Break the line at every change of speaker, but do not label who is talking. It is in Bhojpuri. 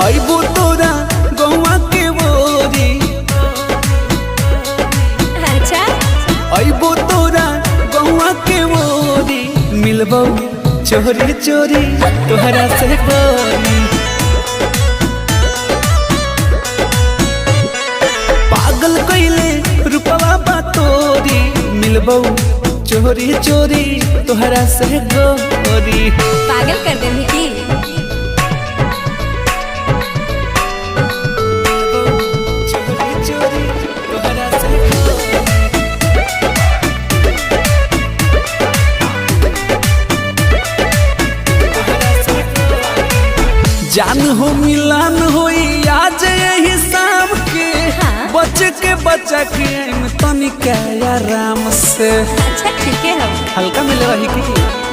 अइबो तोरा गौवा के बोरी।
अच्छा
अइबो तोरा गौवा के बोरी, मिलबो चोरी चोरी तोहरा से गोरी। पागल कइले रूपवा बा तोरी, मिलबो चोरी चोरी तोहरा से गोरी।
पागल कर दे की।
चोरी चोरी तोहरा से गोरी। जान हो मिलन होई आज यही शाम के।
हाँ।
बच के बचा के तनिका आराम से।
अच्छा ठीक है हम
हल्का मिले रही की।